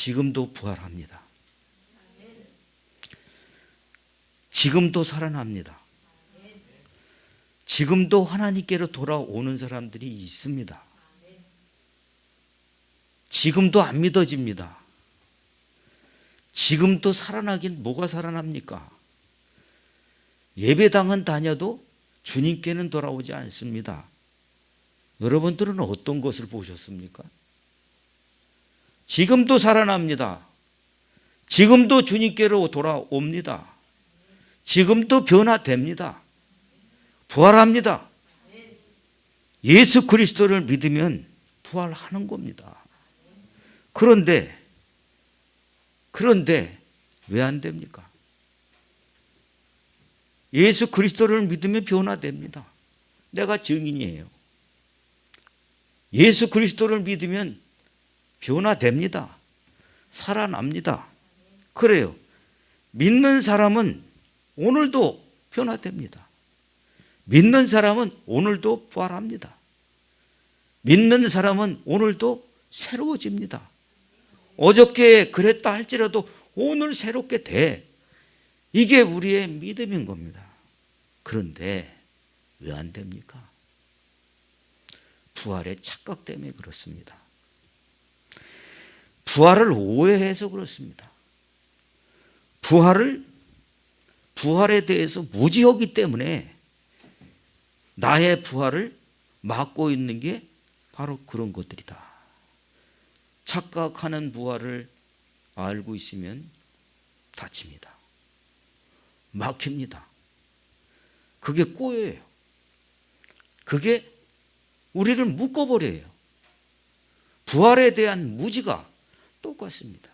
지금도 부활합니다. 지금도 살아납니다. 지금도 하나님께로 돌아오는 사람들이 있습니다. 지금도 안 믿어집니다. 지금도 살아나긴 뭐가 살아납니까? 예배당은 다녀도 주님께는 돌아오지 않습니다. 여러분들은 어떤 것을 보셨습니까? 지금도 살아납니다. 지금도 주님께로 돌아옵니다. 지금도 변화됩니다. 부활합니다. 예수 그리스도를 믿으면 부활하는 겁니다. 그런데 왜 안 됩니까? 예수 그리스도를 믿으면 변화됩니다. 내가 증인이에요. 예수 그리스도를 믿으면 변화됩니다. 살아납니다. 그래요. 믿는 사람은 오늘도 변화됩니다. 믿는 사람은 오늘도 부활합니다. 믿는 사람은 오늘도 새로워집니다. 어저께 그랬다 할지라도 오늘 새롭게 돼. 이게 우리의 믿음인 겁니다. 그런데 왜 안 됩니까? 부활의 착각 때문에 그렇습니다. 부활을 오해해서 그렇습니다. 부활에 대해서 무지하기 때문에 나의 부활을 막고 있는 게 바로 그런 것들이다. 착각하는 부활을 알고 있으면 다칩니다. 막힙니다. 그게 꼬여요. 그게 우리를 묶어버려요. 부활에 대한 무지가 똑같습니다.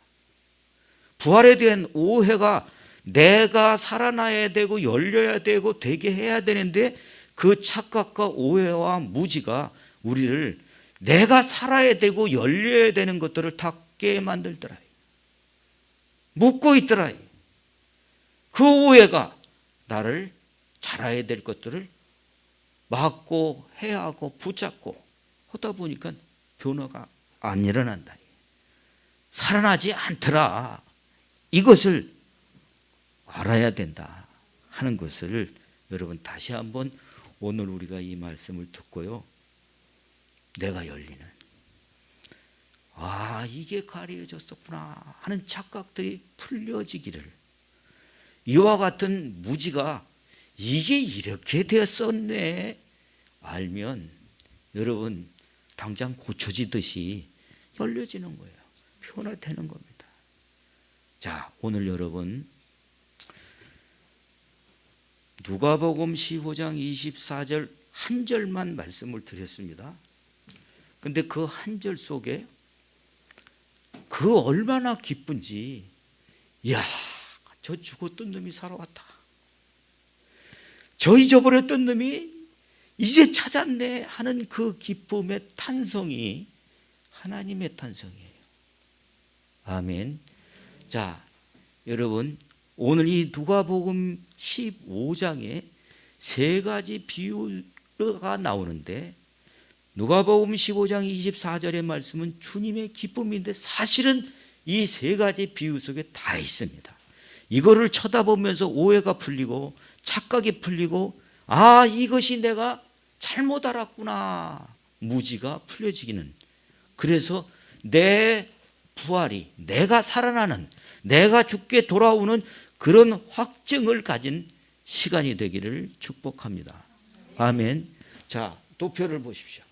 부활에 대한 오해가 내가 살아나야 되고 열려야 되고 되게 해야 되는데 그 착각과 오해와 무지가 우리를 내가 살아야 되고 열려야 되는 것들을 닫게 만들더라. 묶고 있더라. 그 오해가 나를 잘해야 될 것들을 막고 해야 하고 붙잡고 하다 보니까 변화가 안 일어난다. 살아나지 않더라. 이것을 알아야 된다 하는 것을 여러분 다시 한번 오늘 우리가 이 말씀을 듣고요. 내가 열리는 이게 가려졌었구나 하는 착각들이 풀려지기를, 이와 같은 무지가 이게 이렇게 되었었네 알면 여러분 당장 고쳐지듯이 열려지는 거예요. 변화되는 겁니다. 자, 오늘 여러분 누가복음 15장 24절 한 절만 말씀을 드렸습니다. 근데 그 한 절 속에 그 얼마나 기쁜지, 이야, 저 죽었던 놈이 살아왔다. 저 잊어버렸던 놈이 이제 찾았네 하는 그 기쁨의 탄성이 하나님의 탄성이에요. 아멘. 자, 여러분 오늘 이 누가복음 15장에 세 가지 비유가 나오는데 누가복음 15장 24절의 말씀은 주님의 기쁨인데 사실은 이 세 가지 비유 속에 다 있습니다. 이거를 쳐다보면서 오해가 풀리고 착각이 풀리고 이것이 내가 잘못 알았구나 무지가 풀려지기는, 그래서 내 부활이 내가 살아나는, 내가 죽게 돌아오는 그런 확증을 가진 시간이 되기를 축복합니다. 아멘. 자, 도표를 보십시오.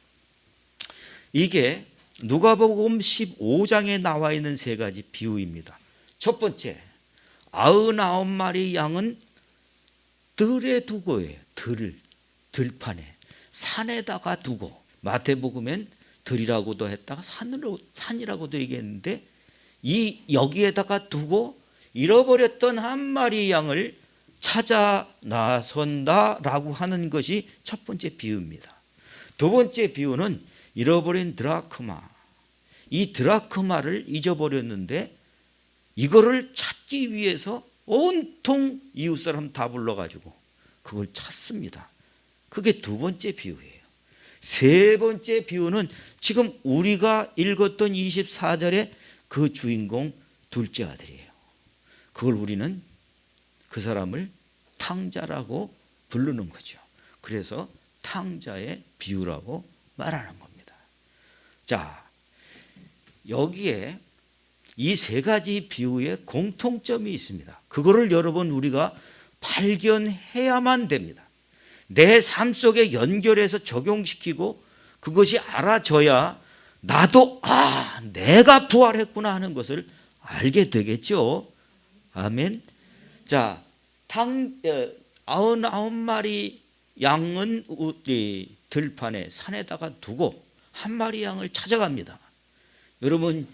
이게 누가복음 15장에 나와 있는 세 가지 비유입니다. 첫 번째, 99마리 양은 들에 두고예요. 들판에 산에다가 두고, 마태복음엔 들이라고도 했다가 산이라고도 얘기했는데 여기에다가 두고 잃어버렸던 한 마리 양을 찾아 나선다라고 하는 것이 첫 번째 비유입니다. 두 번째 비유는 잃어버린 드라크마. 이 드라크마를 잊어버렸는데 이거를 찾기 위해서 온통 이웃 사람 다 불러가지고 그걸 찾습니다. 그게 두 번째 비유예요. 세 번째 비유는 지금 우리가 읽었던 24절에 그 주인공 둘째 아들이에요. 그걸 우리는 그 사람을 탕자라고 부르는 거죠. 그래서 탕자의 비유라고 말하는 겁니다. 자, 여기에 이 세 가지 비유에 공통점이 있습니다. 그거를 여러분 우리가 발견해야만 됩니다. 내 삶 속에 연결해서 적용시키고 그것이 알아져야 나도 내가 부활했구나 하는 것을 알게 되겠죠. 아멘. 자, 99마리 양은 들판에 산에다가 두고 한 마리 양을 찾아갑니다. 여러분,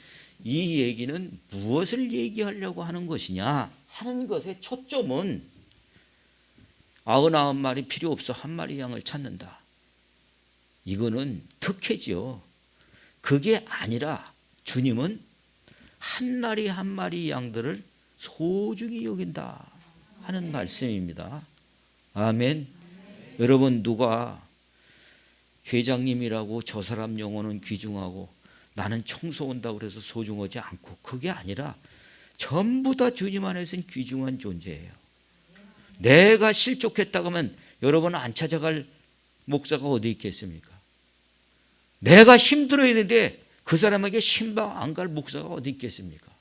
이 얘기는 무엇을 얘기하려고 하는 것이냐 하는 것의 초점은 99마리 필요 없어 한 마리 양을 찾는다. 이거는 특혜죠. 그게 아니라 주님은 한 마리 한 마리 양들을 소중히 여긴다 하는 말씀입니다. 아멘. 여러분, 누가 회장님이라고 저 사람 영혼은 귀중하고 나는 청소 온다고 그래서 소중하지 않고, 그게 아니라 전부 다 주님 안에서는 귀중한 존재예요. 내가 실족했다고 하면 여러분 안 찾아갈 목사가 어디 있겠습니까? 내가 힘들어야 되는데 그 사람에게 신방 안 갈 목사가 어디 있겠습니까?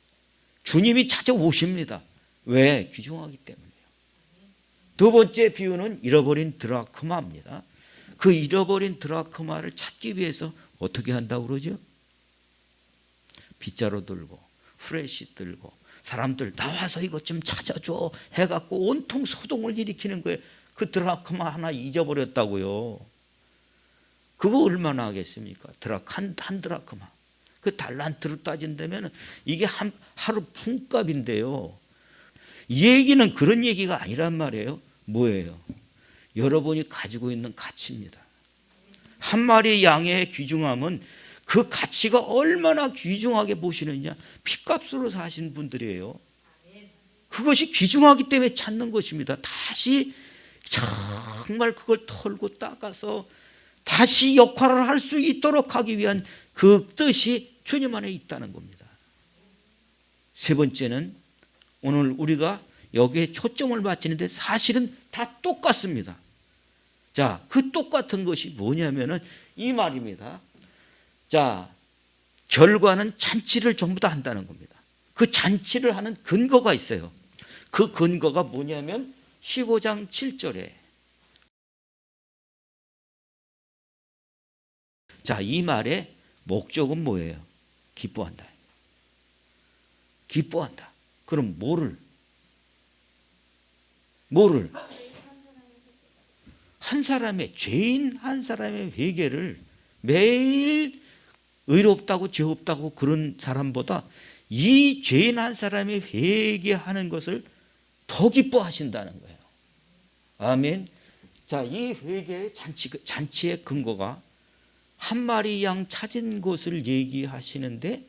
주님이 찾아오십니다. 왜? 귀중하기 때문이에요. 두 번째 비유는 잃어버린 드라크마입니다. 그 잃어버린 드라크마를 찾기 위해서 어떻게 한다고 그러죠? 빗자루 들고 후레쉬 들고 사람들 나와서 이것 좀 찾아줘 해갖고 온통 소동을 일으키는 거예요. 그 드라크마 하나 잊어버렸다고요. 그거 얼마나 하겠습니까? 한 드라크마. 그 달란트로 따진다면 이게 하루 품값인데요. 이 얘기는 그런 얘기가 아니란 말이에요. 뭐예요? 여러분이 가지고 있는 가치입니다. 한 마리 양의 귀중함은 그 가치가 얼마나 귀중하게 보시느냐. 핏값으로 사신 분들이에요. 그것이 귀중하기 때문에 찾는 것입니다. 다시 정말 그걸 털고 닦아서 다시 역할을 할 수 있도록 하기 위한 그 뜻이 주님 안에 있다는 겁니다. 세 번째는 오늘 우리가 여기에 초점을 맞추는데 사실은 다 똑같습니다. 자, 그 똑같은 것이 뭐냐면은 이 말입니다. 자, 결과는 잔치를 전부 다 한다는 겁니다. 그 잔치를 하는 근거가 있어요. 그 근거가 뭐냐면 15장 7절에 자, 이 말의 목적은 뭐예요? 기뻐한다. 기뻐한다. 그럼 뭐를? 한 사람의, 죄인 한 사람의 회개를 매일 의롭다고 죄 없다고 그런 사람보다 이 죄인 한 사람의 회개하는 것을 더 기뻐하신다는 거예요. 아멘. 자, 이 회개의 잔치의 근거가 한 마리 양 찾은 것을 얘기하시는데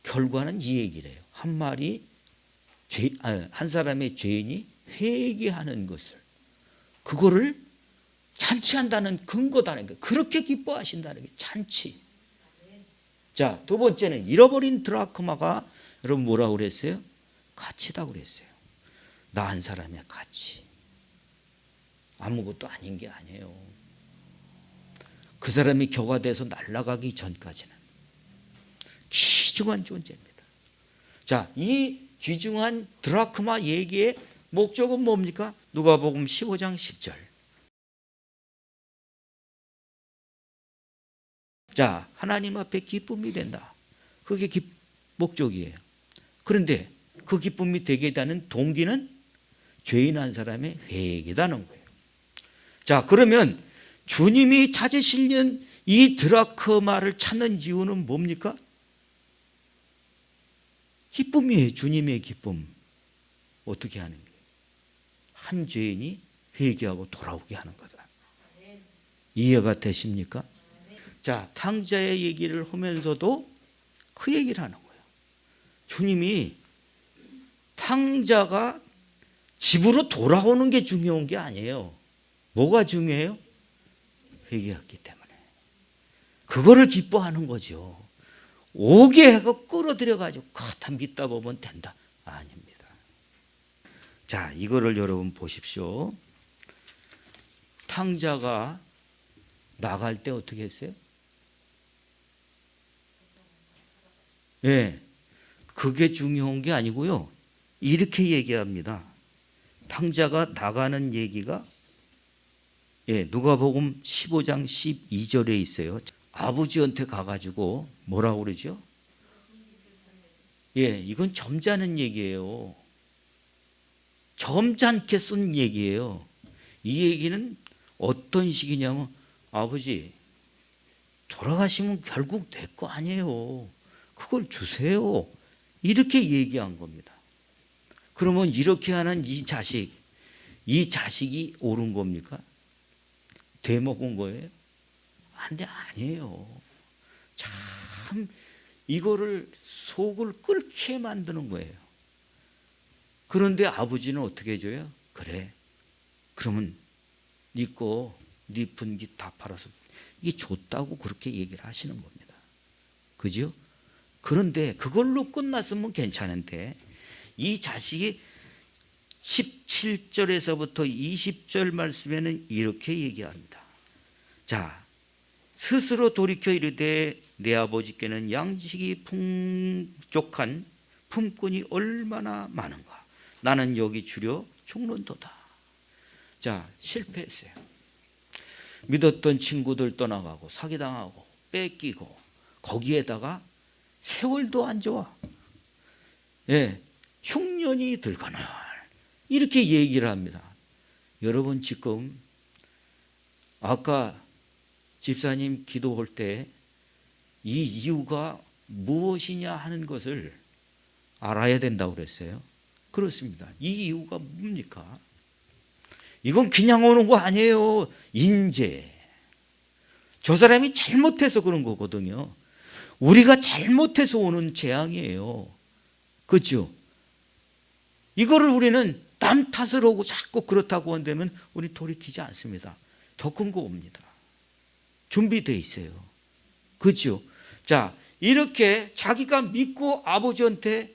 결과는 이 얘기래요. 한 사람의 죄인이 회개하는 것을, 그거를 잔치한다는 근거다는 거예요. 그렇게 기뻐하신다는 게 잔치. 자, 두 번째는 잃어버린 드라크마가 여러분 뭐라고 그랬어요? 가치다고 그랬어요. 나 한 사람의 가치. 아무것도 아닌 게 아니에요. 그 사람이 교화돼서 날아가기 전까지는 귀중한 존재입니다. 자, 이 귀중한 드라크마 얘기의 목적은 뭡니까? 누가복음 15장 10절. 자, 하나님 앞에 기쁨이 된다. 그게 목적이에요. 그런데 그 기쁨이 되게 되는 동기는 죄인 한 사람의 회개다는 거예요. 자, 그러면 주님이 찾으시는 이 드라크마를 찾는 이유는 뭡니까? 기쁨이에요. 주님의 기쁨. 어떻게 하는 거예요? 한 죄인이 회개하고 돌아오게 하는 거다. 이해가 되십니까? 자, 탕자의 얘기를 하면서도 그 얘기를 하는 거예요. 주님이 탕자가 집으로 돌아오는 게 중요한 게 아니에요. 뭐가 중요해요? 회개했기 때문에. 그거를 기뻐하는 거죠. 오게 하고 끌어들여가지고 다 믿다 보면 된다. 아닙니다. 자, 이거를 여러분 보십시오. 탕자가 나갈 때 어떻게 했어요? 예, 그게 중요한 게 아니고요. 이렇게 얘기합니다. 탕자가 나가는 얘기가 누가복음 15장 12절에 있어요. 아버지한테 가가지고 뭐라고 그러죠? 이건 점잖은 얘기예요. 점잖게 쓴 얘기예요. 이 얘기는 어떤 식이냐면, 아버지 돌아가시면 결국 내 거 아니에요. 그걸 주세요. 이렇게 얘기한 겁니다. 그러면 이렇게 하는 이 자식이 옳은 겁니까? 되먹은 거예요? 아니에요. 참 이거를 속을 끓게 만드는 거예요. 그런데 아버지는 어떻게 해줘요? 그래, 그러면 네 거, 네 분기 다 팔아서 이게 좋다고 그렇게 얘기를 하시는 겁니다. 그죠? 그런데 그걸로 끝났으면 괜찮은데, 이 자식이 17절에서부터 20절 말씀에는 이렇게 얘기합니다. 자, 스스로 돌이켜 이르되 내 아버지께는 양식이 풍족한 품꾼이 얼마나 많은가. 나는 여기 주려 죽는도다. 자, 실패했어요. 믿었던 친구들 떠나가고 사기당하고 뺏기고, 거기에다가 세월도 안 좋아. 흉년이 들거늘, 이렇게 얘기를 합니다. 여러분, 지금 아까 집사님 기도할 때 이 이유가 무엇이냐 하는 것을 알아야 된다고 그랬어요. 그렇습니다. 이 이유가 뭡니까? 이건 그냥 오는 거 아니에요. 인재. 저 사람이 잘못해서 그런 거거든요. 우리가 잘못해서 오는 재앙이에요. 그렇죠? 이거를 우리는 남 탓을 하고 자꾸 그렇다고 한다면 우리 돌이키지 않습니다. 더 큰 거 옵니다. 준비되어 있어요. 그렇죠? 자, 이렇게 자기가 믿고 아버지한테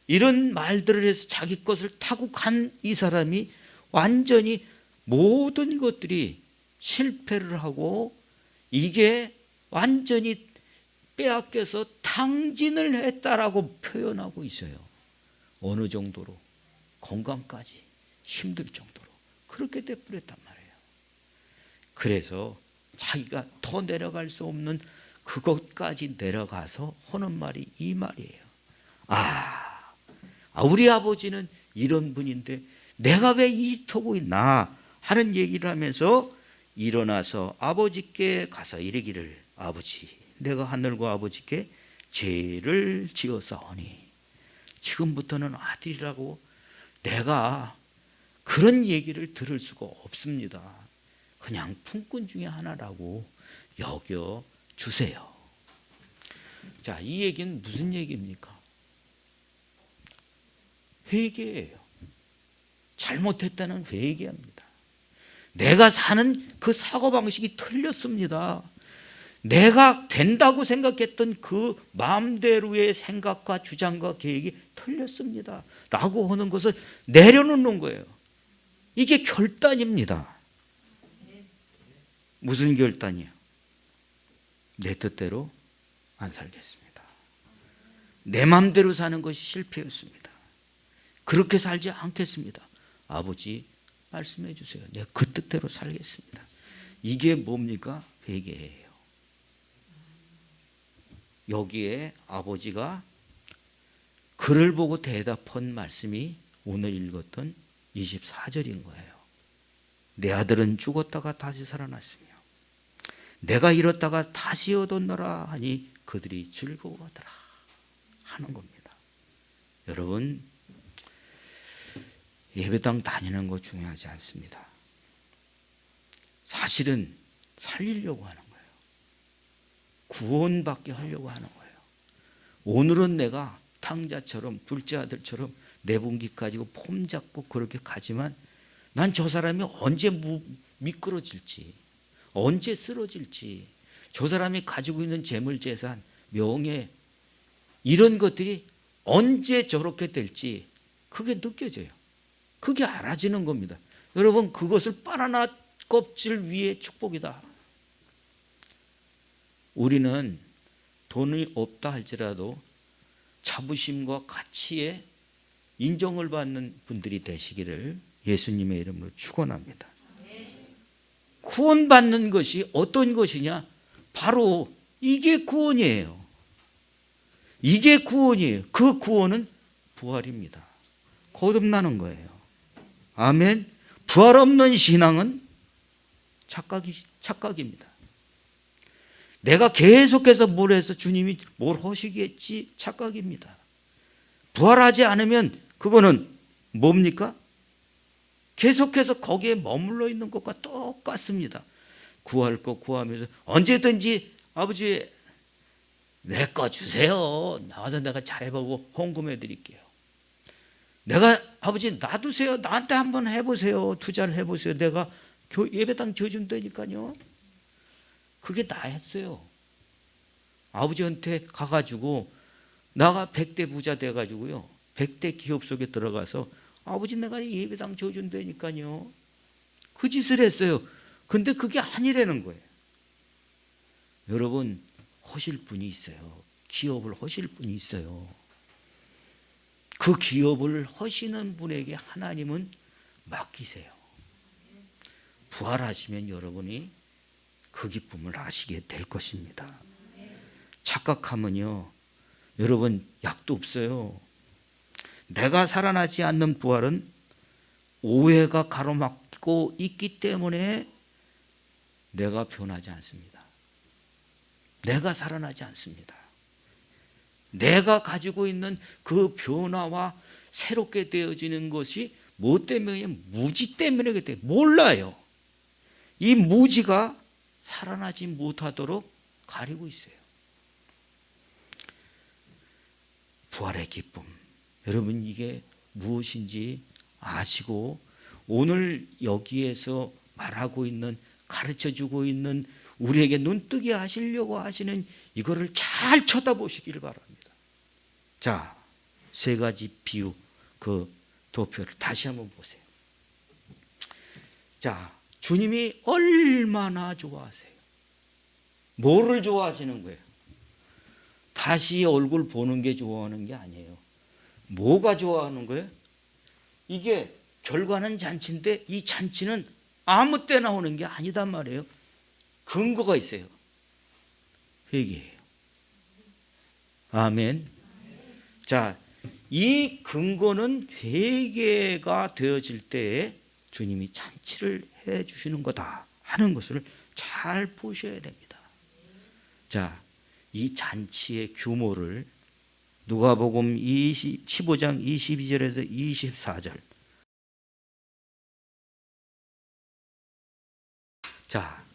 이런 말들을 해서 자기 것을 타고 간 이 사람이 완전히 모든 것들이 실패를 하고, 이게 완전히 빼앗겨서 탕진을 했다라고 표현하고 있어요. 어느 정도로? 건강까지 힘들 정도로 그렇게 돼버렸단 말이에요. 그래서 자기가 더 내려갈 수 없는 그것까지 내려가서 하는 말이 이 말이에요. 우리 아버지는 이런 분인데 내가 왜 이토고 있나 하는 얘기를 하면서 일어나서 아버지께 가서 이르기를, 아버지, 내가 하늘과 아버지께 죄를 지었사오니 지금부터는 아들이라고 내가 그런 얘기를 들을 수가 없습니다. 그냥 품꾼 중에 하나라고 여겨 주세요. 자, 이 얘기는 무슨 얘기입니까? 회개예요. 잘못했다는 회개합니다. 내가 사는 그 사고방식이 틀렸습니다. 내가 된다고 생각했던 그 마음대로의 생각과 주장과 계획이 틀렸습니다 라고 하는 것을 내려놓는 거예요. 이게 결단입니다. 무슨 결단이에요? 내 뜻대로 안 살겠습니다. 내 마음대로 사는 것이 실패였습니다. 그렇게 살지 않겠습니다. 아버지, 말씀해 주세요. 내가 그 뜻대로 살겠습니다. 이게 뭡니까? 회개예요. 여기에 아버지가 그를 보고 대답한 말씀이 오늘 읽었던 24절인 거예요. 내 아들은 죽었다가 다시 살아났으며 내가 잃었다가 다시 얻었노라 하니 그들이 즐거워하더라 하는 겁니다. 여러분, 예배당 다니는 거 중요하지 않습니다. 사실은 살리려고 하는 거예요. 구원받게 하려고 하는 거예요. 오늘은 내가 탕자처럼 둘째 아들처럼 내 분기 가지고 폼 잡고 그렇게 가지만 난 저 사람이 언제 미끄러질지, 언제 쓰러질지, 저 사람이 가지고 있는 재물 재산, 명예, 이런 것들이 언제 저렇게 될지 그게 느껴져요. 그게 알아지는 겁니다. 여러분, 그것을 바나나 껍질 위에 축복이다. 우리는 돈이 없다 할지라도 자부심과 가치에 인정을 받는 분들이 되시기를 예수님의 이름으로 축원합니다. 구원받는 것이 어떤 것이냐? 바로 이게 구원이에요. 이게 구원이에요. 그 구원은 부활입니다. 거듭나는 거예요. 아멘. 부활 없는 신앙은 착각입니다. 내가 계속해서 뭘 해서 주님이 뭘 하시겠지? 착각입니다. 부활하지 않으면 그거는 뭡니까? 계속해서 거기에 머물러 있는 것과 똑같습니다. 구할 거 구하면서 언제든지 아버지 내 거 주세요. 나와서 내가 잘해보고 헌금해 드릴게요. 내가 아버지 놔두세요. 나한테 한번 해보세요. 투자를 해보세요. 내가 예배당 줘준다니까요. 그게 나였어요. 아버지한테 가가지고 나가 100대 부자 돼가지고요. 100대 기업 속에 들어가서 아버지 내가 예배당 줘준다니까요. 그 짓을 했어요. 근데 그게 아니라는 거예요. 여러분, 하실 분이 있어요. 기업을 하실 분이 있어요. 그 기업을 하시는 분에게 하나님은 맡기세요. 부활하시면 여러분이 그 기쁨을 아시게 될 것입니다. 착각하면요, 여러분 약도 없어요. 내가 살아나지 않는 부활은 오해가 가로막고 있기 때문에 내가 변하지 않습니다. 내가 살아나지 않습니다. 내가 가지고 있는 그 변화와 새롭게 되어지는 것이 뭐 때문이냐? 무지 때문에 그때 몰라요. 이 무지가 살아나지 못하도록 가리고 있어요. 부활의 기쁨. 여러분, 이게 무엇인지 아시고 오늘 여기에서 말하고 있는, 가르쳐주고 있는, 우리에게 눈뜨게 하시려고 하시는 이거를 잘 쳐다보시길 바랍니다. 자, 세 가지 비유, 그 도표를 다시 한번 보세요. 자, 주님이 얼마나 좋아하세요? 뭐를 좋아하시는 거예요? 다시 얼굴 보는 게 좋아하는 게 아니에요. 뭐가 좋아하는 거예요? 이게 결과는 잔치인데 이 잔치는 아무 때나 오는 게 아니단 말이에요. 근거가 있어요. 회개예요. 아멘. 자, 이 근거는 회개가 되어질 때에 주님이 잔치를 해 주시는 거다 하는 것을 잘 보셔야 됩니다. 자, 이 잔치의 규모를 누가복음 15장 22절에서 24절. 자,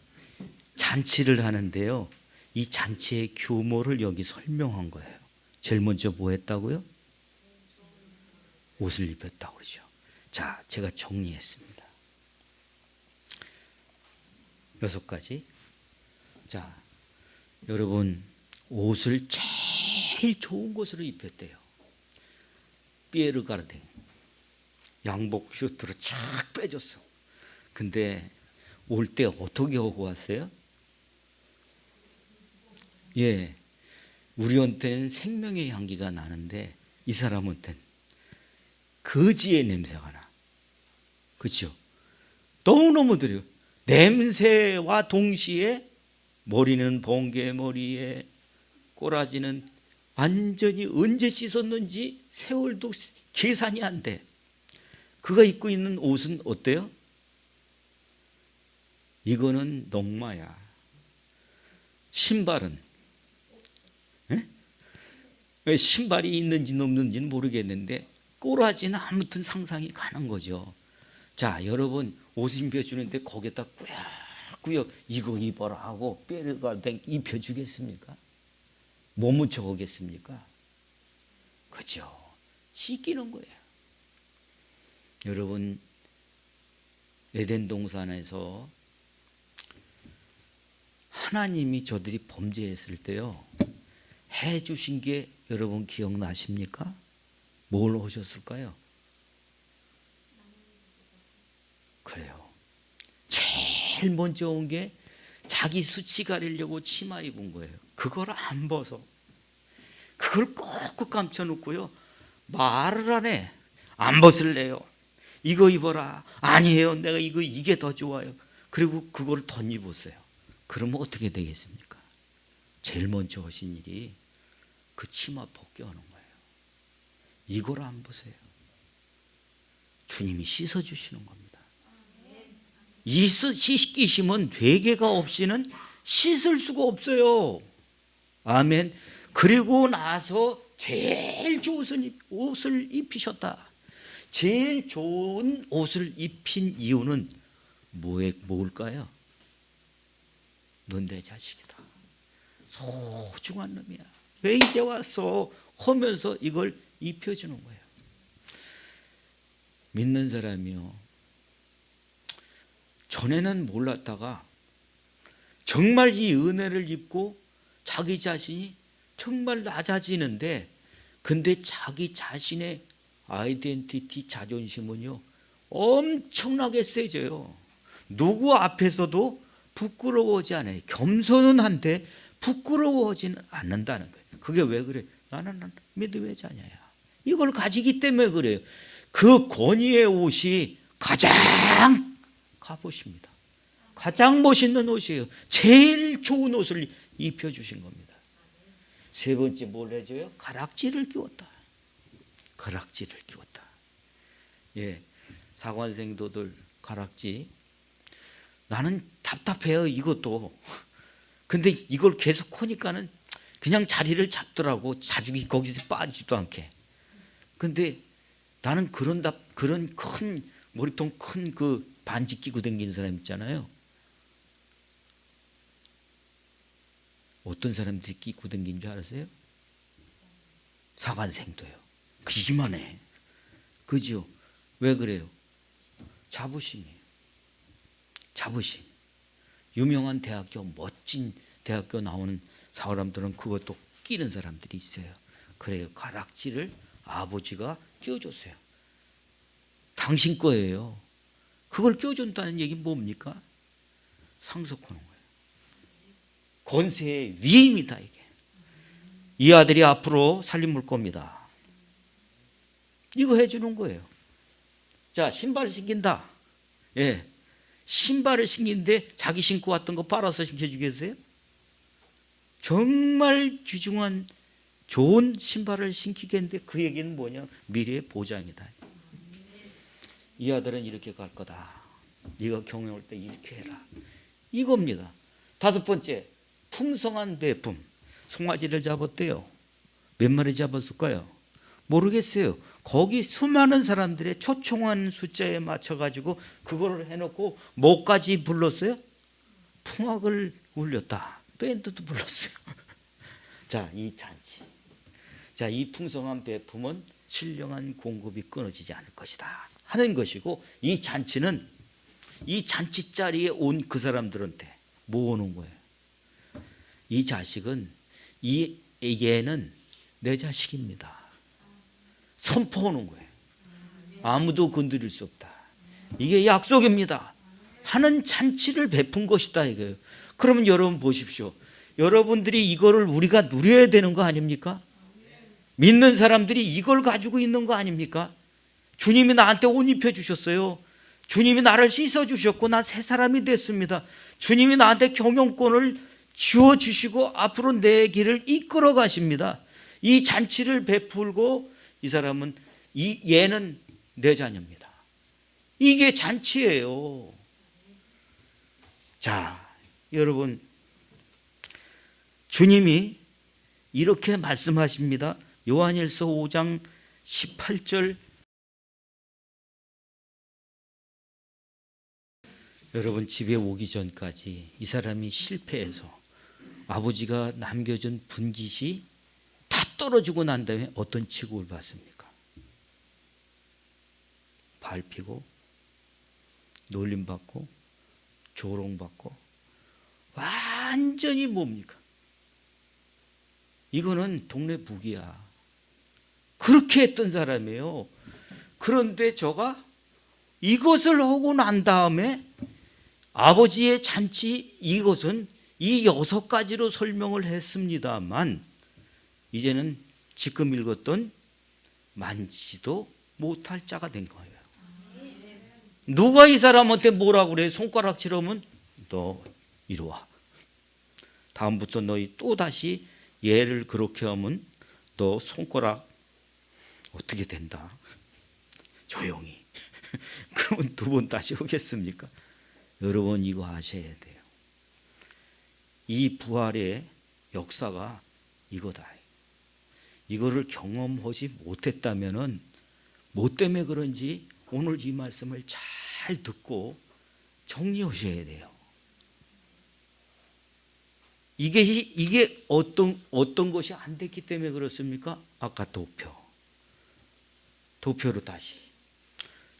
잔치를 하는데요, 이 잔치의 규모를 여기 설명한 거예요. 제일 먼저 뭐 했다고요? 옷을 입혔다고 그러죠. 자, 제가 정리했습니다. 6가지. 자, 여러분, 옷을 제일 좋은 것으로 입혔대요. 피에르 가르댕 양복 슈트로 쫙 빼줬어. 근데 올 때 어떻게 하고 왔어요? 예, 우리한테는 생명의 향기가 나는데 이 사람한테는 거지의 냄새가 나. 그렇죠? 너무너무 들어요. 냄새와 동시에 머리는 번개머리에, 꼬라지는 완전히 언제 씻었는지 세월도 계산이 안 돼. 그가 입고 있는 옷은 어때요? 이거는 농마야. 신발은 왜 신발이 있는지는 없는지는 모르겠는데 꼬라지는 아무튼 상상이 가는 거죠. 자, 여러분, 옷 입혀주는데 거기에다 꾸역꾸역 이거 입어라 하고 빼르가 입혀주겠습니까? 뭐 묻혀 오겠습니까? 그죠? 씻기는 거예요. 여러분, 에덴 동산에서 하나님이 저들이 범죄했을 때요, 해 주신 게 여러분 기억나십니까? 뭘 오셨을까요? 그래요. 제일 먼저 온 게 자기 수치 가리려고 치마 입은 거예요. 그걸 안 벗어. 그걸 꼭꼭 감춰놓고요. 말을 안 해. 안 벗을래요. 이거 입어라. 아니에요. 내가 이게 더 좋아요. 그리고 그걸 덧입었어요. 그러면 어떻게 되겠습니까? 제일 먼저 하신 일이 그 치마 벗겨하는 거예요. 이걸 안 보세요. 주님이 씻어주시는 겁니다. 이 씻기심은 회개가 없이는 씻을 수가 없어요. 아멘. 그리고 나서 제일 좋은 옷을 입히셨다. 제일 좋은 옷을 입힌 이유는 뭘까요? 넌 내 자식이다. 소중한 놈이야. 왜 이제 왔어? 하면서 이걸 입혀주는 거예요. 믿는 사람이요. 전에는 몰랐다가 정말 이 은혜를 입고 자기 자신이 정말 낮아지는데, 근데 자기 자신의 아이덴티티, 자존심은요 엄청나게 세져요. 누구 앞에서도 부끄러워하지 않아요. 겸손은 한데 부끄러워하지는 않는다는 거예요. 그게 왜 그래? 나는 믿음의 자녀야. 이걸 가지기 때문에 그래요. 그 권위의 옷이 가장 값옷입니다. 가장 멋있는 옷이에요. 제일 좋은 옷을 입혀주신 겁니다. 세 번째 뭘 해줘요? 가락지를 끼웠다. 가락지를 끼웠다. 예, 사관생도들 가락지. 나는 답답해요, 이것도. 근데 이걸 계속 하니까는 그냥 자리를 잡더라고. 자죽이 거기서 빠지지도 않게. 근데 나는 그런 큰 머리통 큰 그 반지 끼고 다니는 사람 있잖아요. 어떤 사람들이 끼고 다니는 줄 알았어요? 사관생도요. 그 이만해. 그죠? 왜 그래요? 자부심이에요. 자부심. 유명한 대학교, 멋진 대학교 나오는 사람들은 그것도 끼는 사람들이 있어요. 그래요. 가락지를 아버지가 끼워줬어요. 당신 거예요. 그걸 끼워준다는 얘기는 뭡니까? 상속하는 거예요. 권세의 위임이다, 이게. 이 아들이 앞으로 살림을 겁니다. 이거 해주는 거예요. 자, 신발을 신긴다. 예. 신발을 신기는데 자기 신고 왔던 거 빨아서 신겨주겠어요? 정말 귀중한 좋은 신발을 신기겠는데 그 얘기는 뭐냐? 미래의 보장이다. 이 아들은 이렇게 갈 거다. 네가 경영할 때 이렇게 해라. 이겁니다. 다섯 번째, 풍성한 배품. 송아지를 잡았대요. 몇 마리 잡았을까요? 모르겠어요. 거기 수많은 사람들의 초청한 숫자에 맞춰가지고 그걸 해놓고 뭐까지 불렀어요? 풍악을 울렸다. 밴드도 불렀어요. 자, 이 잔치. 자, 이 풍성한 배품은 신령한 공급이 끊어지지 않을 것이다 하는 것이고, 이 잔치는 이 잔치 자리에 온 그 사람들한테 모으는 거예요. 이 자식은 얘는 내 자식입니다. 선포하는 거예요. 아무도 건드릴 수 없다. 이게 약속입니다. 하는 잔치를 베푼 것이다 이거예요. 그러면 여러분 보십시오. 여러분들이 이거를 우리가 누려야 되는 거 아닙니까? 믿는 사람들이 이걸 가지고 있는 거 아닙니까? 주님이 나한테 옷 입혀주셨어요. 주님이 나를 씻어주셨고 난 새 사람이 됐습니다. 주님이 나한테 경영권을 주어주시고 앞으로 내 길을 이끌어 가십니다. 이 잔치를 베풀고 이 사람은 얘는 내 자녀입니다. 이게 잔치예요. 자, 여러분, 주님이 이렇게 말씀하십니다. 요한일서 5장 18절. 여러분, 집에 오기 전까지 이 사람이 실패해서 아버지가 남겨준 분깃이 다 떨어지고 난 다음에 어떤 취급을 받습니까? 밟히고 놀림받고 조롱받고 완전히 뭡니까? 이거는 동네 북이야. 그렇게 했던 사람이에요. 그런데 저가 이것을 하고 난 다음에 아버지의 잔치, 이것은 이 6가지로 설명을 했습니다만 이제는 지금 읽었던 만지도 못할 자가 된 거예요. 누가 이 사람한테 뭐라고 그래? 손가락질하면 너 이리 와. 다음부터 너희 또다시 얘를 그렇게 하면 너 손가락 어떻게 된다. 조용히. 그러면 2번 다시 오겠습니까? 여러분 이거 아셔야 돼요. 이 부활의 역사가 이거다. 이거를 경험하지 못했다면은 뭐 때문에 그런지 오늘 이 말씀을 잘 듣고 정리하셔야 돼요. 이게 어떤 것이 안 됐기 때문에 그렇습니까? 아까 도표로 다시.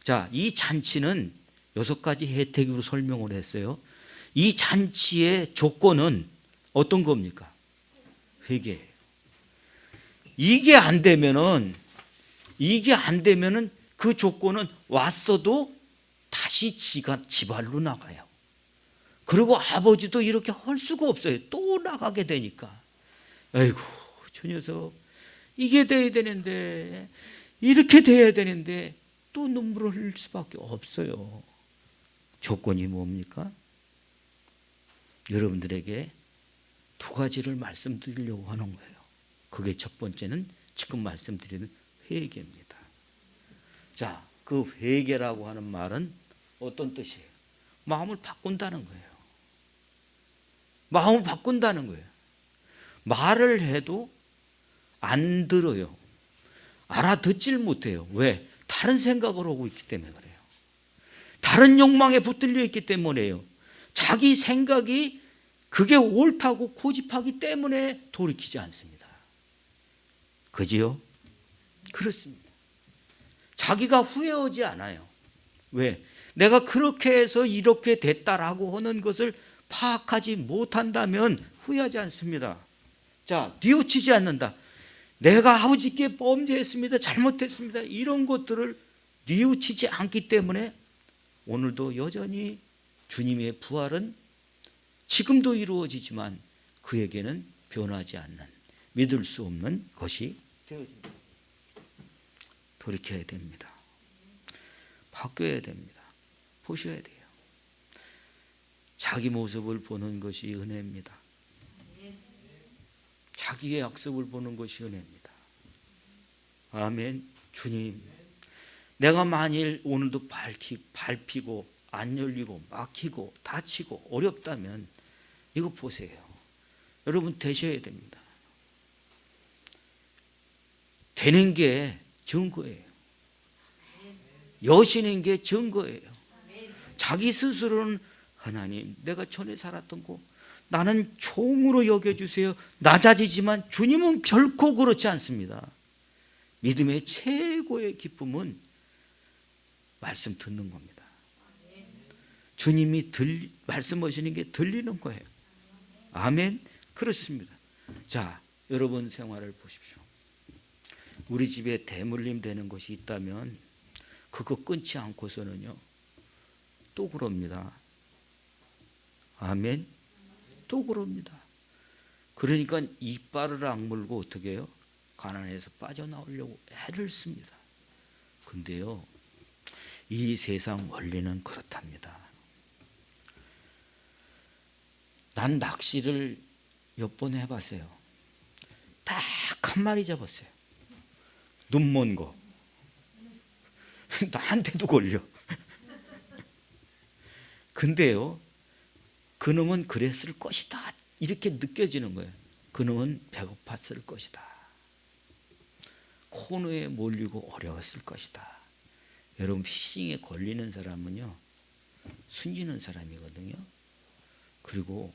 자, 이 잔치는 6가지 혜택으로 설명을 했어요. 이 잔치의 조건은 어떤 겁니까? 회개예요. 이게 안 되면은 그 조건은 왔어도 다시 지발로 나가요. 그리고 아버지도 이렇게 할 수가 없어요. 또 나가게 되니까. 아이고, 저 녀석 이게 돼야 되는데, 이렇게 돼야 되는데 또 눈물을 흘릴 수밖에 없어요. 조건이 뭡니까? 여러분들에게 2가지를 말씀드리려고 하는 거예요. 그게 첫 번째는 지금 말씀드리는 회개입니다. 자, 그 회개라고 하는 말은 어떤 뜻이에요? 마음을 바꾼다는 거예요. 마음을 바꾼다는 거예요. 말을 해도 안 들어요. 알아듣질 못해요. 왜? 다른 생각을 하고 있기 때문에 그래요. 다른 욕망에 붙들려 있기 때문에요. 자기 생각이 그게 옳다고 고집하기 때문에 돌이키지 않습니다. 그지요? 그렇습니다. 자기가 후회하지 않아요. 왜? 내가 그렇게 해서 이렇게 됐다라고 하는 것을 파악하지 못한다면 후회하지 않습니다. 자, 뉘우치지 않는다. 내가 아버지께 범죄했습니다. 잘못했습니다. 이런 것들을 뉘우치지 않기 때문에 오늘도 여전히 주님의 부활은 지금도 이루어지지만 그에게는 변하지 않는, 믿을 수 없는 것이 되어집니다. 돌이켜야 됩니다. 바뀌어야 됩니다. 보셔야 돼요. 자기 모습을 보는 것이 은혜입니다. 자기의 약속을 보는 것이 은혜입니다. 아멘. 주님, 내가 만일 오늘도 밟히고 안 열리고 막히고 다치고 어렵다면 이거 보세요. 여러분 되셔야 됩니다. 되는 게 증거예요. 여시는 게 증거예요. 자기 스스로는 하나님, 내가 전에 살았던 거 나는 종으로 여겨주세요. 낮아지지만 주님은 결코 그렇지 않습니다. 믿음의 최고의 기쁨은 말씀 듣는 겁니다. 주님이 말씀하시는 게 들리는 거예요. 아멘. 그렇습니다. 자, 여러분 생활을 보십시오. 우리 집에 대물림 되는 것이 있다면 그거 끊지 않고서는요 또 그럽니다. 아멘. 또 그럽니다. 그러니까 이빨을 악물고 어떻게 해요? 가난해서 빠져나오려고 애를 씁니다. 근데요 이 세상 원리는 그렇답니다. 난 낚시를 몇 번 해봤어요. 딱 한 마리 잡았어요. 눈먼 거. 나한테도 걸려. 근데요 그놈은 그랬을 것이다 이렇게 느껴지는 거예요. 그놈은 배고팠을 것이다. 코너에 몰리고 어려웠을 것이다. 여러분 피싱에 걸리는 사람은요 순진한 사람이거든요. 그리고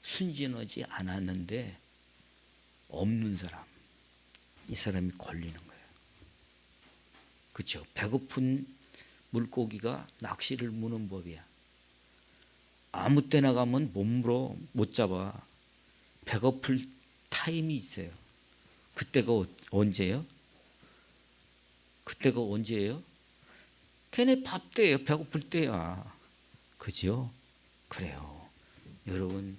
순진하지 않았는데 없는 사람, 이 사람이 걸리는 거예요. 그렇죠? 배고픈 물고기가 낚시를 무는 법이야. 아무 때나 가면 몸으로 못 잡아. 배고플 타임이 있어요. 그때가 언제예요? 그때가 언제예요? 걔네 밥 때예요. 배고플 때야. 그죠? 그래요. 여러분,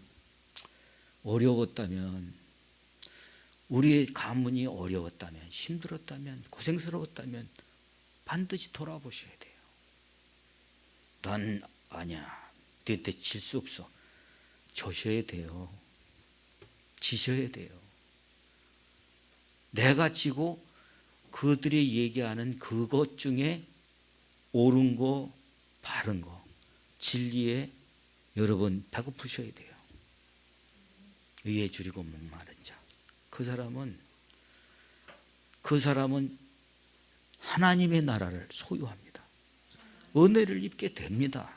어려웠다면, 우리의 가문이 어려웠다면, 힘들었다면, 고생스러웠다면 반드시 돌아보셔야 돼요. 난 아니야, 네 때 질 수 없어. 저셔야 돼요. 지셔야 돼요. 내가 지고 그들이 얘기하는 그것 중에 옳은 거, 바른 거, 진리에 여러분 배고프셔야 돼요. 의에 줄이고 목마른 자. 그 사람은 하나님의 나라를 소유합니다. 은혜를 입게 됩니다.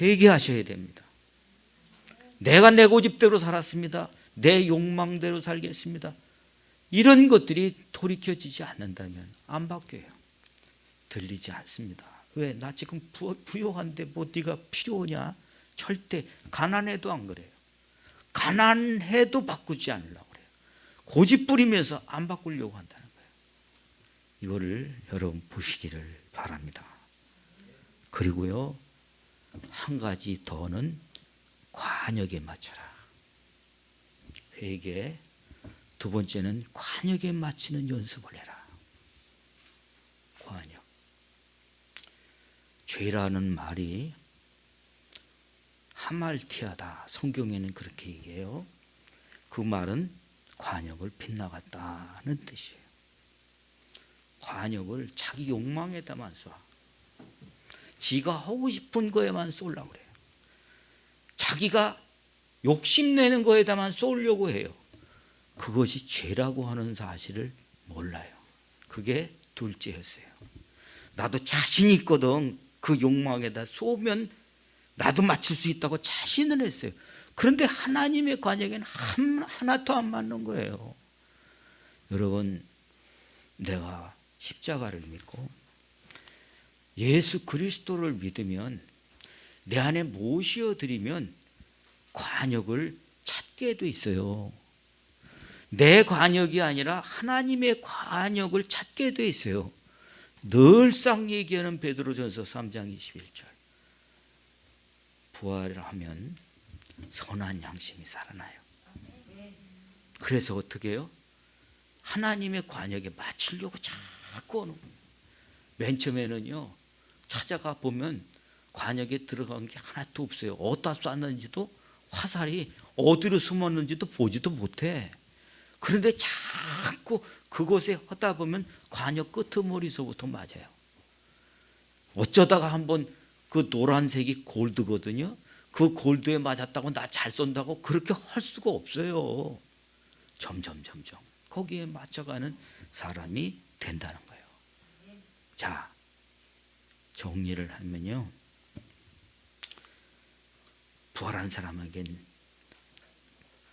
회개하셔야 됩니다. 내가 내 고집대로 살았습니다. 내 욕망대로 살겠습니다. 이런 것들이 돌이켜지지 않는다면 안 바뀌어요. 들리지 않습니다. 왜? 나 지금 부유한데 뭐 네가 필요하냐? 절대. 가난해도 안 그래요. 가난해도 바꾸지 않으려고 그래요. 고집 부리면서 안 바꾸려고 한다는 거예요. 이거를 여러분 보시기를 바랍니다. 그리고요, 한 가지 더는 관역에 맞춰라. 회개. 두 번째는 관역에 맞추는 연습을 해라. 관역. 죄라는 말이 하말티하다. 성경에는 그렇게 얘기해요. 그 말은 관역을 빗나갔다는 뜻이에요. 관역을 자기 욕망에다만 쏴. 지가 하고 싶은 거에만 쏘려고 그래요. 자기가 욕심내는 거에다만 쏘려고 해요. 그것이 죄라고 하는 사실을 몰라요. 그게 둘째였어요. 나도 자신 있거든. 그 욕망에다 쏘면 나도 맞출 수 있다고 자신을 했어요. 그런데 하나님의 관역에는 하나도 안 맞는 거예요. 여러분, 내가 십자가를 믿고 예수 그리스도를 믿으면, 내 안에 모시어드리면 관역을 찾게 돼 있어요. 내 관역이 아니라 하나님의 관역을 찾게 돼 있어요. 늘상 얘기하는 베드로전서 3장 21절. 부활하면 선한 양심이 살아나요. 그래서 어떻게 해요? 하나님의 관역에 맞추려고 자꾸 오는 거예요. 맨 처음에는요, 찾아가 보면 관역에 들어간 게 하나도 없어요. 어디다 쐈는지도, 화살이 어디로 숨었는지도 보지도 못해. 그런데 자꾸 그곳에 하다 보면 관역 끄트머리서부터 맞아요. 어쩌다가 한번 그 노란색이 골드거든요. 그 골드에 맞았다고 나 잘 쏜다고 그렇게 할 수가 없어요. 점점 거기에 맞춰가는 사람이 된다는 거예요. 자, 정리를 하면요, 부활한 사람에겐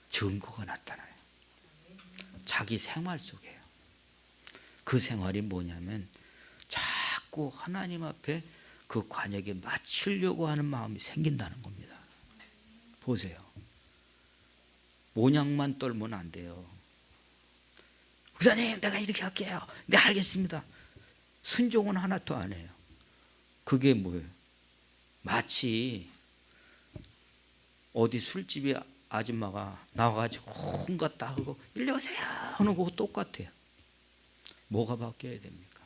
증거가 나타나요. 자기 생활 속에요. 그 생활이 뭐냐면 자꾸 하나님 앞에 그 관역에 맞추려고 하는 마음이 생긴다는 겁니다. 보세요. 모양만 떨면 안 돼요. 목사님, 내가 이렇게 할게요. 네, 알겠습니다. 순종은 하나도 안 해요. 그게 뭐예요? 마치 어디 술집에 아줌마가 나와가지고 온갖 다 하고 일리 오세요 하는 거하고 똑같아요. 뭐가 바뀌어야 됩니까?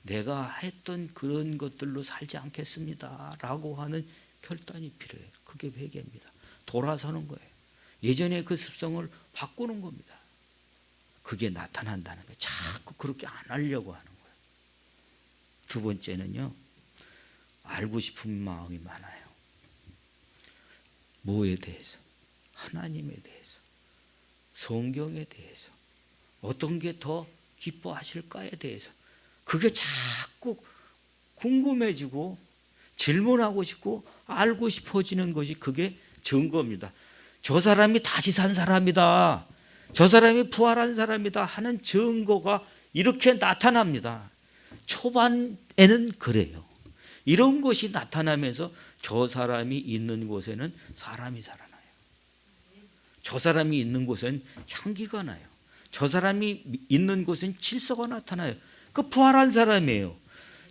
내가 했던 그런 것들로 살지 않겠습니다 라고 하는 결단이 필요해요. 그게 회개입니다. 돌아서는 거예요. 예전의 그 습성을 바꾸는 겁니다. 그게 나타난다는 거예요. 자꾸 그렇게 안 하려고 하는 거예요. 두 번째는요, 알고 싶은 마음이 많아요. 뭐에 대해서? 하나님에 대해서, 성경에 대해서, 어떤 게 더 기뻐하실까에 대해서. 그게 자꾸 궁금해지고 질문하고 싶고 알고 싶어지는 것이, 그게 증거입니다. 저 사람이 다시 산 사람이다, 저 사람이 부활한 사람이다 하는 증거가 이렇게 나타납니다. 초반에는 그래요. 이런 것이 나타나면서 저 사람이 있는 곳에는 사람이 살아나요. 저 사람이 있는 곳은 향기가 나요. 저 사람이 있는 곳은 질서가 나타나요. 그 부활한 사람이에요.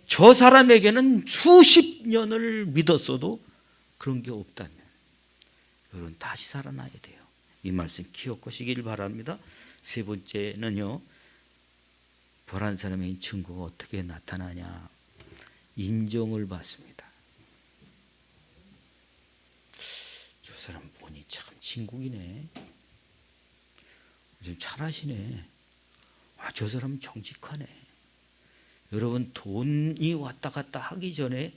저 사람에게는 수십 년을 믿었어도 그런 게 없다면 여러분 다시 살아나야 돼요. 이 말씀 기억하시길 바랍니다. 세 번째는요, 부활한 사람의 증거가 어떻게 나타나냐, 인정을 받습니다. 저 사람 보니 참 진국이네, 좀 잘하시네, 저 사람 정직하네. 여러분 돈이 왔다 갔다 하기 전에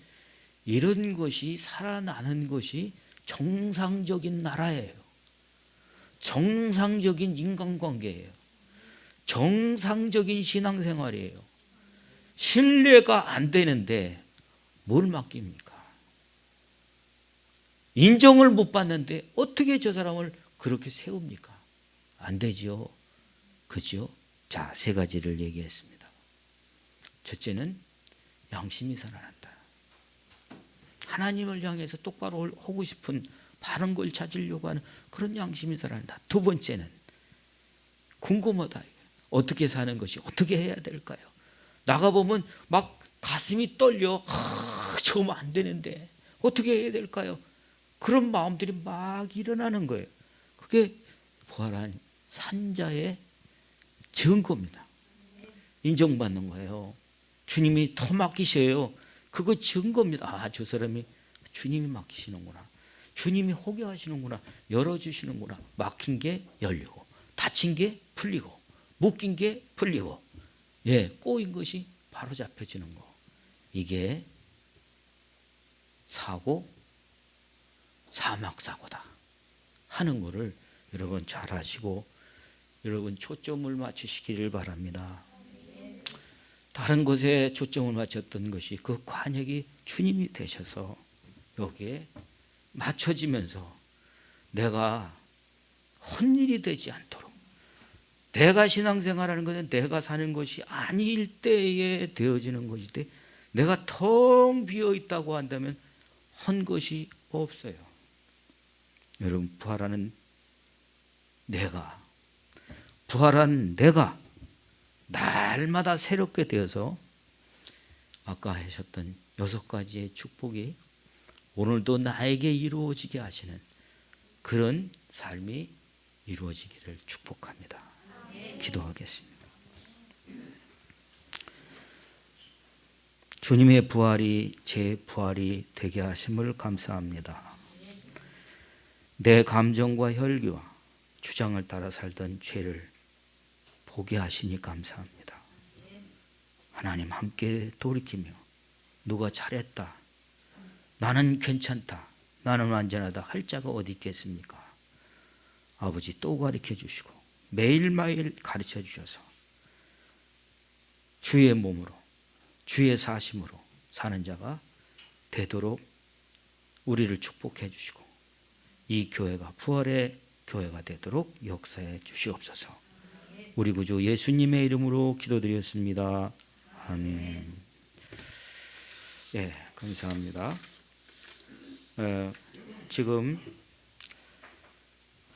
이런 것이 살아나는 것이 정상적인 나라예요. 정상적인 인간관계예요. 정상적인 신앙생활이에요. 신뢰가 안 되는데 뭘 맡깁니까? 인정을 못 받는데 어떻게 저 사람을 그렇게 세웁니까? 안 되죠. 그죠? 자, 세 가지를 얘기했습니다. 첫째는 양심이 살아난다. 하나님을 향해서 똑바로 하고 싶은 바른 걸 찾으려고 하는 그런 양심이 살아난다. 두 번째는 궁금하다. 어떻게 사는 것이 어떻게 해야 될까요? 나가보면 막 가슴이 떨려. 저으면 안 되는데 어떻게 해야 될까요? 그런 마음들이 막 일어나는 거예요. 그게 부활한 산자의 증거입니다. 인정받는 거예요. 주님이 더 맡기셔요. 그거 증거입니다. 저 사람이 주님이 맡기시는구나. 주님이 호교하시는구나. 열어주시는구나. 막힌 게 열리고, 닫힌 게 풀리고, 묶인 게 풀리고, 꼬인 것이 바로 잡혀지는 거. 이게 사막사고다 하는 거를 여러분 잘 아시고 여러분 초점을 맞추시기를 바랍니다. 다른 것에 초점을 맞췄던 것이 그 관역이 주님이 되셔서 여기에 맞춰지면서 내가 헛일이 되지 않도록, 내가 신앙생활하는 것은 내가 사는 것이 아닐 때에 되어지는 것인데 내가 텅 비어 있다고 한다면 헛 것이 없어요. 여러분 부활한 내가 날마다 새롭게 되어서 아까 하셨던 6가지의 축복이 오늘도 나에게 이루어지게 하시는 그런 삶이 이루어지기를 축복합니다. 기도하겠습니다. 주님의 부활이 제 부활이 되게 하심을 감사합니다. 내 감정과 혈기와 주장을 따라 살던 죄를 보게 하시니 감사합니다. 하나님 함께 돌이키며 누가 잘했다, 나는 괜찮다, 나는 완전하다 할 자가 어디 있겠습니까? 아버지 또 가르쳐 주시고 매일매일 가르쳐 주셔서 주의 몸으로 주의 사심으로 사는 자가 되도록 우리를 축복해 주시고 이 교회가 부활의 교회가 되도록 역사해 주시옵소서. 우리 구주 예수님의 이름으로 기도드렸습니다. 아멘. 감사합니다. 지금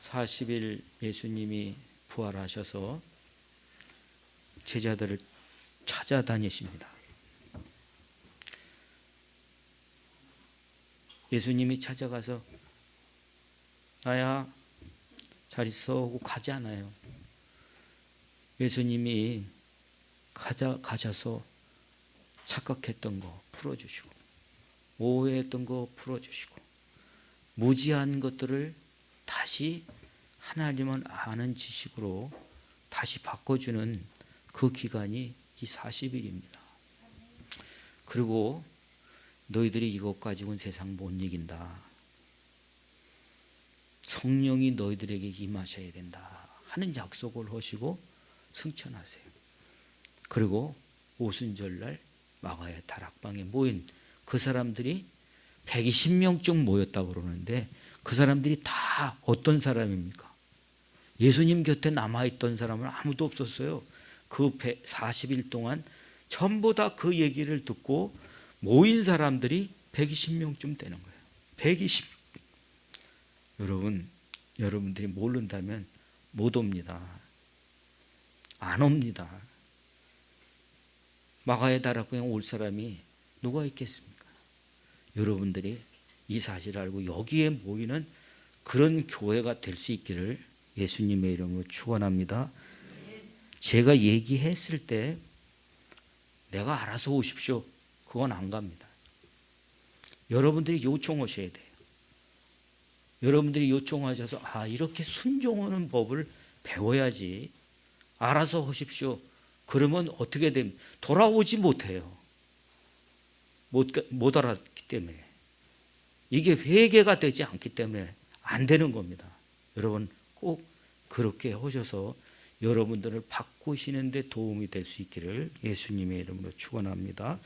40일 예수님이 부활하셔서 제자들을 찾아다니십니다. 예수님이 찾아가서 나야 잘 있어 하고 가지 않아요. 예수님이 가셔서 착각했던 거 풀어주시고 오해했던 거 풀어주시고 무지한 것들을 다시 하나님을 아는 지식으로 다시 바꿔주는 그 기간이 이 40일입니다. 그리고 너희들이 이것 가지고는 세상 못 이긴다. 성령이 너희들에게 임하셔야 된다 하는 약속을 하시고 승천하세요. 그리고 오순절날 마가의 다락방에 모인 그 사람들이 120명쯤 모였다고 그러는데 그 사람들이 다 어떤 사람입니까? 예수님 곁에 남아있던 사람은 아무도 없었어요. 그 40일 동안 전부 다 그 얘기를 듣고 모인 사람들이 120명쯤 되는 거예요. 120명. 여러분 여러분들이 모른다면 못 옵니다. 안 옵니다. 마가의 다락방에 올 사람이 누가 있겠습니까? 여러분들이 이 사실을 알고 여기에 모이는 그런 교회가 될 수 있기를 예수님의 이름으로 축원합니다. 제가 얘기했을 때 내가 알아서 오십시오, 그건 안 갑니다. 여러분들이 요청하셔야 돼요. 여러분들이 요청하셔서 이렇게 순종하는 법을 배워야지, 알아서 하십시오, 그러면 어떻게 됩니까? 돌아오지 못해요. 못 알았기 때문에. 이게 회개가 되지 않기 때문에 안 되는 겁니다. 여러분 꼭 그렇게 하셔서 여러분들을 바꾸시는 데 도움이 될 수 있기를 예수님의 이름으로 축원합니다.